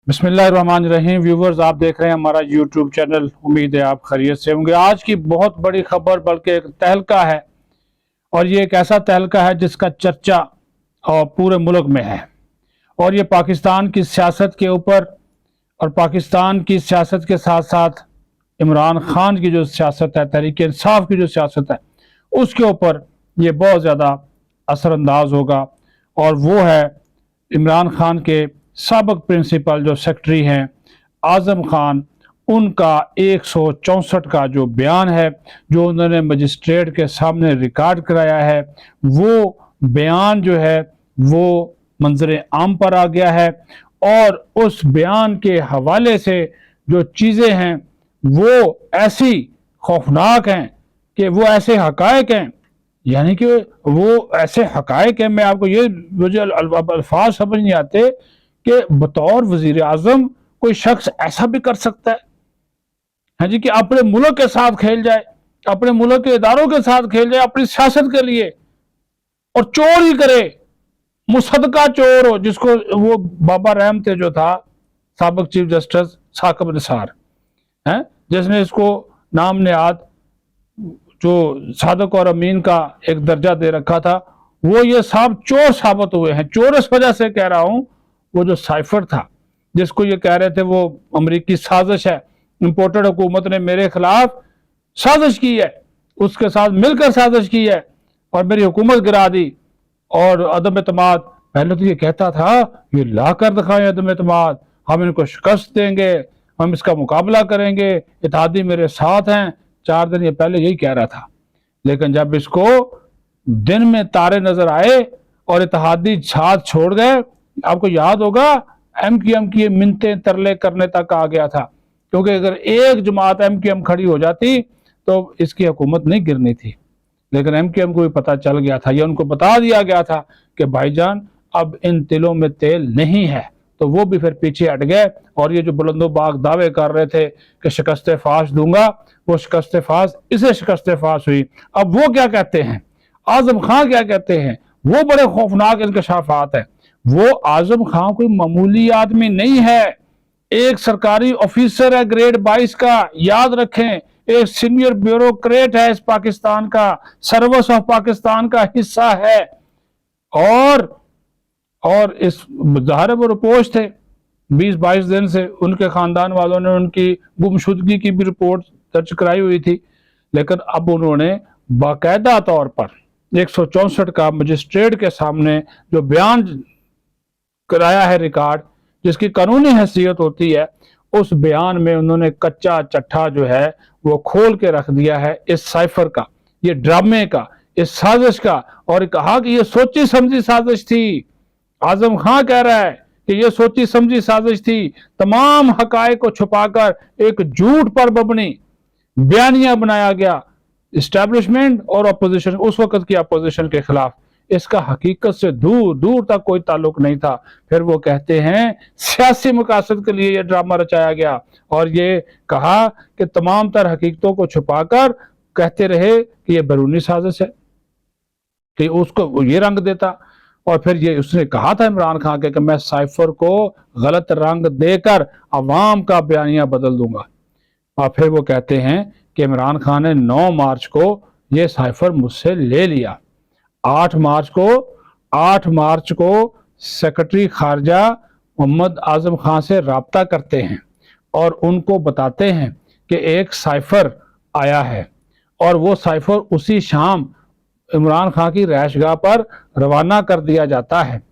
बिस्मिल्लाहिर्रहमानिर्रहीम। व्यूवर्स, आप देख रहे हैं हमारा यूट्यूब चैनल। उम्मीद है आप खैरियत से होंगे। आज की बहुत बड़ी खबर, बल्कि एक तहलका है, और ये एक ऐसा तहलका है जिसका चर्चा पूरे मुल्क में है। और ये पाकिस्तान की सियासत के ऊपर, और पाकिस्तान की सियासत के साथ साथ इमरान खान की जो सियासत है, तहरीक इंसाफ की जो सियासत है, उसके ऊपर ये बहुत ज़्यादा असरअंदाज होगा। और वो है इमरान खान के साबिक प्रिंसिपल जो सेक्रेटरी हैं आज़म खान, उनका 164 का जो बयान है, जो उन्होंने मजिस्ट्रेट के सामने रिकॉर्ड कराया है, वो बयान जो है वो मंजर आम पर आ गया है। और उस बयान के हवाले से जो चीज़ें हैं वो ऐसी खौफनाक हैं कि वो ऐसे हकायक हैं, यानी कि वो ऐसे हकायक हैं। मैं आपको ये, मुझे अल्फाज समझ नहीं आते कि बतौर वजीर आजम कोई शख्स ऐसा भी कर सकता है, हाँ जी, कि अपने मुल्क के साथ खेल जाए, अपने मुल्क के इदारों के साथ खेल जाए अपनी सियासत के लिए, और चोर ही करे, मुसद्दका चोर हो, जिसको वो बाबा रहम थे जो था साबिक चीफ जस्टिस साकिब निसार, हैं, जिसने इसको नाम निहाद जो सादक और अमीन का एक दर्जा दे रखा था, वो ये सब चोर साबित हुए हैं। चोर इस वजह से कह रहा हूं, वो जो साइफर था जिसको ये कह रहे थे वो अमरीकी साजिश है, इंपोर्टेड हुकूमत ने मेरे खिलाफ साजिश की है, उसके साथ मिलकर साजिश की है और मेरी हुकूमत गिरा दी। और अदम एतमाद, पहले तो ये कहता था ये ला कर दिखाएं अदम एतमाद, हम इनको शिकस्त देंगे, हम इसका मुकाबला करेंगे, इत्तेहादी मेरे साथ हैं। 4 दिन ये पहले यही कह रहा था, लेकिन जब इसको दिन में तारे नजर आए और इत्तेहादी साथ छोड़ गए, आपको याद होगा MQM की मिन्नतें तरले करने तक आ गया था, क्योंकि अगर एक जमात MQM खड़ी हो जाती तो इसकी हुकूमत नहीं गिरनी थी। लेकिन MQM को भी पता चल गया था, या उनको बता दिया गया था कि भाईजान अब इन तिलों में तेल नहीं है, तो वो भी फिर पीछे हट गए। और ये जो बुलंदो बाग दावे कर रहे थे कि शिकस्त फाश दूंगा, वो शिकस्त फाश, इसे शिकस्त फाश हुई। अब वो क्या कहते हैं, आजम खान क्या कहते हैं, वो बड़े खौफनाक इंकशाफात है। वो आजम खान कोई मामूली आदमी नहीं है, एक सरकारी ऑफिसर है ग्रेड 22 का, याद रखें, एक सीनियर ब्यूरोक्रेट है इस पाकिस्तान का, सर्विस ऑफ पाकिस्तान का हिस्सा है। और इस ज़ाहिर वो रिपोर्ट थे 20-22 दिन से उनके खानदान वालों ने उनकी गुमशुदगी की भी रिपोर्ट दर्ज कराई हुई थी। लेकिन अब उन्होंने बाकायदा तौर पर 164 का मजिस्ट्रेट के सामने जो बयान कराया है रिकॉर्ड, जिसकी कानूनी हैसियत होती है, उस बयान में उन्होंने कच्चा चट्ठा जो है वो खोल के रख दिया है इस साइफर का, ये ड्रामे का, इस साजिश का, और कहा कि ये सोची समझी साजिश थी। आजम खान कह रहा है कि ये सोची समझी साजिश थी, तमाम हकायक को छुपाकर एक झूठ पर मबनी बयानिया बनाया गया इस्टेब्लिशमेंट और अपोजिशन, उस वक्त की अपोजिशन के खिलाफ। इसका हकीकत से दूर दूर तक कोई ताल्लुक नहीं था। फिर वो कहते हैं सियासी मकासद के लिए ये ड्रामा रचाया गया, और ये कहा कि तमाम तर हकीकतों को छुपाकर कहते रहे कि ये बैरूनी साजिश है, कि उसको ये रंग देता। और फिर ये उसने कहा था इमरान खान के कि मैं साइफर को गलत रंग देकर अवाम का बयानिया बदल दूंगा। और फिर वो कहते हैं कि इमरान खान ने 9 मार्च को ये साइफर मुझसे ले लिया। 8 मार्च को सेक्रेटरी खारजा मोहम्मद आजम खान से राब्ता करते हैं और उनको बताते हैं कि एक साइफर आया है, और वो साइफर उसी शाम इमरान खान की रहायशगाह पर रवाना कर दिया जाता है।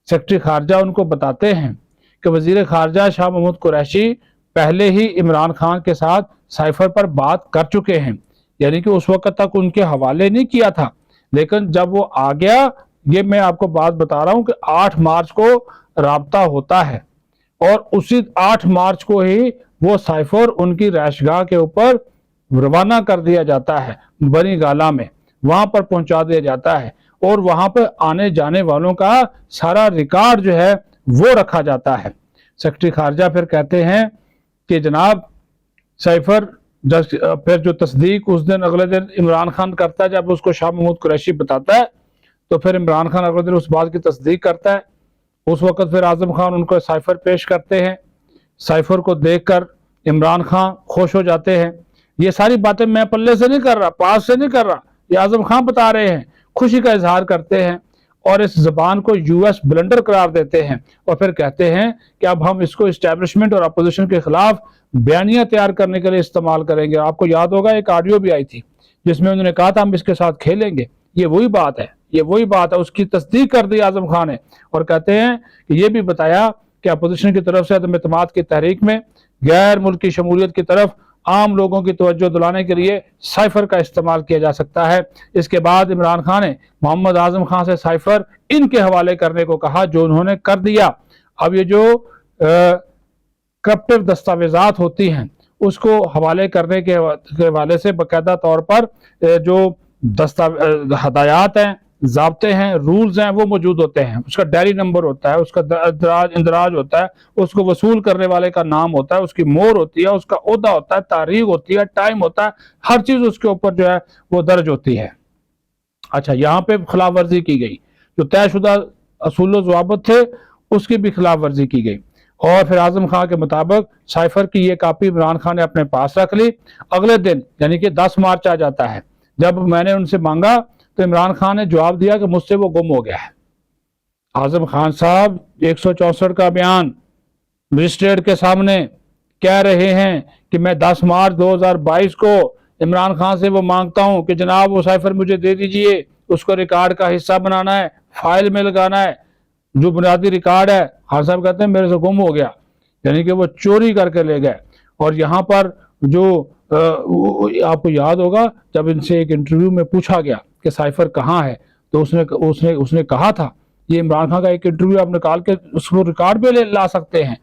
सेक्रेटरी खारजा उनको बताते हैं कि वजीर खारजा शाह महमूद कुरैशी पहले ही इमरान खान के साथ साइफर पर बात कर चुके हैं, यानी कि उस वक्त तक उनके हवाले नहीं किया था। लेकिन जब वो आ गया, ये मैं आपको बात बता रहा हूं कि 8 मार्च को राब्ता होता है, और उसी 8 मार्च को ही वो साइफर उनकी रहायशगाह के ऊपर रवाना कर दिया जाता है, बनी गाला में वहां पर पहुंचा दिया जाता है, और वहां पर आने जाने वालों का सारा रिकॉर्ड जो है वो रखा जाता है। सेक्रेटरी खारजा फिर कहते हैं कि जनाब साइफर, फिर जो तस्दीक उस दिन अगले दिन इमरान खान करता है, जब उसको शाह महमूद कुरैशी बताता है, तो फिर इमरान खान अगले दिन उस बात की तस्दीक करता है। उस वक्त फिर आजम खान उनको साइफर पेश करते हैं, साइफर को देखकर इमरान खान खुश हो जाते हैं। ये सारी बातें मैं पल्ले से नहीं कर रहा, पास से नहीं कर रहा, ये आजम खान बता रहे हैं, खुशी का इजहार करते हैं और इस जबान को यूएस ब्लंडर करार देते हैं और फिर कहते हैं कि अब हम इसको इस्टेब्लिशमेंट और अपोजिशन के खिलाफ बयानियां तैयार करने के लिए इस्तेमाल करेंगे। आपको याद होगा एक ऑडियो भी आई थी जिसमें उन्होंने कहा था हम इसके साथ खेलेंगे। ये वही बात है, ये वही बात है, उसकी तस्दीक कर दी आजम खान ने और कहते हैं कि ये भी बताया कि अपोजिशन की तरफ से अदम एतमाद की तहरीक में गैर मुल्की शमूलियत की तरफ आम लोगों की तवज्जो दिलाने के लिए साइफर का इस्तेमाल किया जा सकता है। इसके बाद इमरान खान ने मोहम्मद आजम खान से साइफर इनके हवाले करने को कहा, जो उन्होंने कर दिया। अब ये जो करप्टिव दस्तावेजात होती हैं उसको हवाले करने के हवाले से बाकायदा तौर पर जो हदायत हैं, ज़ाब्ते हैं, रूल्स हैं, वो मौजूद होते हैं। उसका डायरी नंबर होता है, उसका इंदराज होता है, उसको वसूल करने वाले का नाम होता है, उसकी मोहर होती है, उसका ओहदा होता है, तारीख होती है, टाइम होता है, हर चीज़ उसके ऊपर जो है वो दर्ज होती है। अच्छा, यहाँ पे खिलाफ वर्जी की गई, जो तयशुदा असूल ज़वाबित थे उसकी भी खिलाफ वर्जी की गई और फिर आजम खान के मुताबिक साइफर की ये कापी इमरान खान ने अपने पास रख ली। अगले दिन यानी कि 10 मार्च आ जाता है। जब मैंने उनसे मांगा तो इमरान खान ने जवाब दिया कि मुझसे वो गुम हो गया है। आजम खान साहब 164 का बयान मजिस्ट्रेट के सामने कह रहे हैं कि मैं 10 मार्च 2022 को इमरान खान से वो मांगता हूं कि जनाब वो साइफर मुझे दे दीजिए, उसको रिकॉर्ड का हिस्सा बनाना है, फाइल में लगाना है, जो बुनियादी रिकॉर्ड है। खान साहब कहते हैं मेरे से गुम हो गया, यानी कि वो चोरी करके ले गए। और यहाँ पर जो आपको याद होगा जब इनसे एक इंटरव्यू में पूछा गया कि साइफर कहाँ है, तो उसने कहा था, ये इमरान खान का एक इंटरव्यू आप निकाल के उसको रिकॉर्ड पे ला सकते हैं,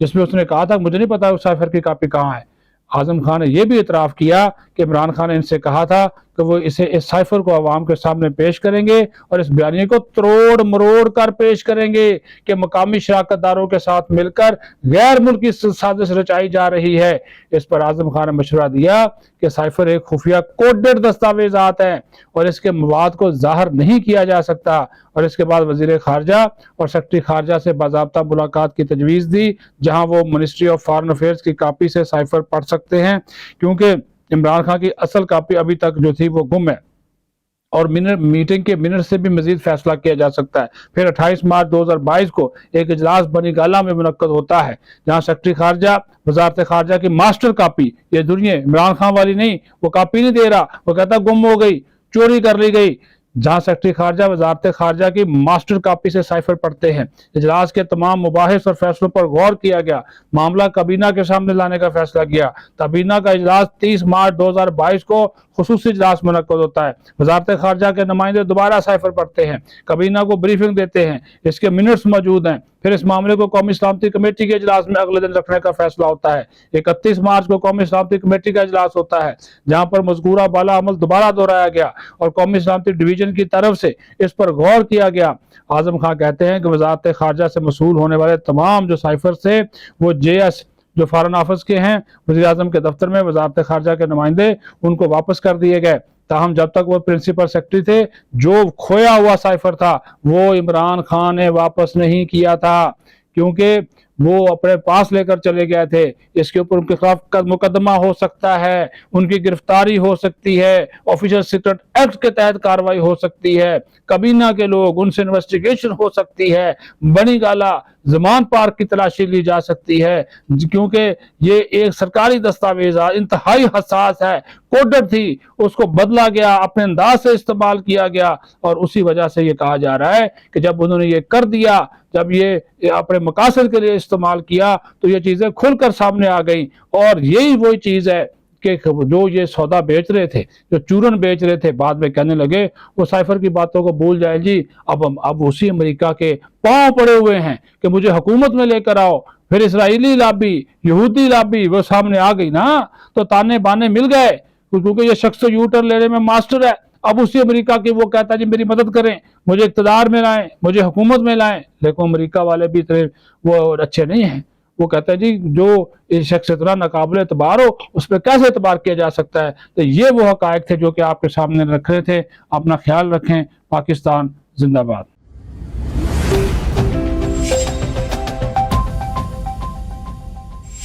जिसमें उसने कहा था मुझे नहीं पता साइफर की कापी कहाँ है। आजम खान ने यह भी इतराफ़ किया कि इमरान खान ने इनसे कहा था कि वो इस साइफर को अवाम के सामने पेश करेंगे और इस बयानिए को तोड़ मरोड़ कर पेश करेंगे कि मकामी शराकतदारों के साथ मिलकर गैर मुल्की साजिश रचाई जा रही है। इस पर आजम खान ने मशवरा दिया कि साइफर एक खुफिया कोडेड दस्तावेजात है और इसके मवाद को जाहिर नहीं किया जा सकता। और इसके बाद वजीर खारजा और सेक्रेटरी खारजा से बाज़ाब्ता मुलाकात की तजवीज़ दी, जहाँ वो मिनिस्ट्री ऑफ फॉरेन अफेयर्स की कापी से साइफर पढ़ सकते हैं, क्योंकि इमरान खान की असल कापी अभी तक जो थी वो गुम है और मीटिंग के मिनट से भी मजीद फैसला किया जा सकता है। फिर 28 मार्च 2022 को एक इजलास बनी गाला में मुनक्कद होता है, जहां सेक्रेटरी खारजा वजारत खारजा की मास्टर कापी, ये दुनिया इमरान खान वाली नहीं, वो कापी नहीं दे रहा, वो कहता गुम हो गई, चोरी कर ली गई, जहां सेक्रेटरी खारजा वजारत खारजा की मास्टर कापी से साइफर पढ़ते हैं। इजलास के तमाम मुबाहिस और फैसलों पर गौर किया गया, मामला काबीना के सामने लाने का फैसला किया। काबीना का इजलास 30 मार्च 2022 को खुसूसी इजलास मुनक्कद होता है। वजारत खारजा के नुमाइंदे दोबारा साइफर पढ़ते हैं, काबीना को ब्रीफिंग देते हैं, इसके मिनट्स मौजूद हैं। फिर इस मामले को कौमी सलामती कमेटी के इजलास में अगले दिन रखने का फैसला होता है। 31 मार्च को कौमी सलामती कमेटी का इजलास होता है, जहां पर मज़कूरा बाला अमल दोबारा दोहराया गया और कौमी सलामती डिवीजन की तरफ से इस पर गौर किया गया। आजम खान कहते हैं कि वजारत खारजा से मसूल होने वाले तमाम जो साइफर थे वो JS जो फॉरेन ऑफिस के हैं वज़ीर आज़म के दफ्तर में वजारत खारजा के नुमाइंदे, उनको वापस कर दिए गए। ताहम जब तक वो प्रिंसिपल सेक्रेटरी थे, जो खोया हुआ साइफर था वो इमरान खान ने वापस नहीं किया था, क्योंकि वो अपने पास लेकर चले गए थे। इसके ऊपर उनके खिलाफ मुकदमा हो सकता है, उनकी गिरफ्तारी हो सकती है, ऑफिशियल सीक्रेट एक्ट के तहत कार्रवाई हो सकती है, काबीना के लोग उनसे इन्वेस्टिगेशन हो सकती है, बनी गाला जमान पार्क की तलाशी ली जा सकती है, क्योंकि ये एक सरकारी दस्तावेज इंतहाई हसास है, कोडेड थी, उसको बदला गया, अपने अंदाज से इस्तेमाल किया गया और उसी वजह से ये कहा जा रहा है कि जब उन्होंने ये कर दिया, जब ये अपने मकासद के लिए इस्तेमाल किया तो ये चीजें खुलकर सामने आ गई। और यही वही चीज है कि जो ये सौदा बेच रहे थे, जो चूरन बेच रहे थे, बाद में कहने लगे वो साइफर की बातों को भूल जाए जी, अब उसी अमेरिका के पांव पड़े हुए हैं कि मुझे हुकूमत में लेकर आओ। फिर इसराइली लाबी, यहूदी लाबी वो सामने आ गई ना, तो ताने बाने मिल गए, क्योंकि ये शख्स यू टर्न लेने में मास्टर है। अब उसी अमेरिका की वो कहता है जी मेरी मदद करें, मुझे इक़्तिदार में लाएं, मुझे हुकूमत में लाएं। लेकिन अमेरिका वाले भी इतने वो अच्छे नहीं हैं, वो कहते हैं जी जो इस शख्स इतना नाकाबिल एतबार हो उस पर कैसे एतबार किया जा सकता है। तो ये वो हक़ाइक़ थे जो कि आपके सामने रख रहे थे। अपना ख्याल रखें। पाकिस्तान जिंदाबाद।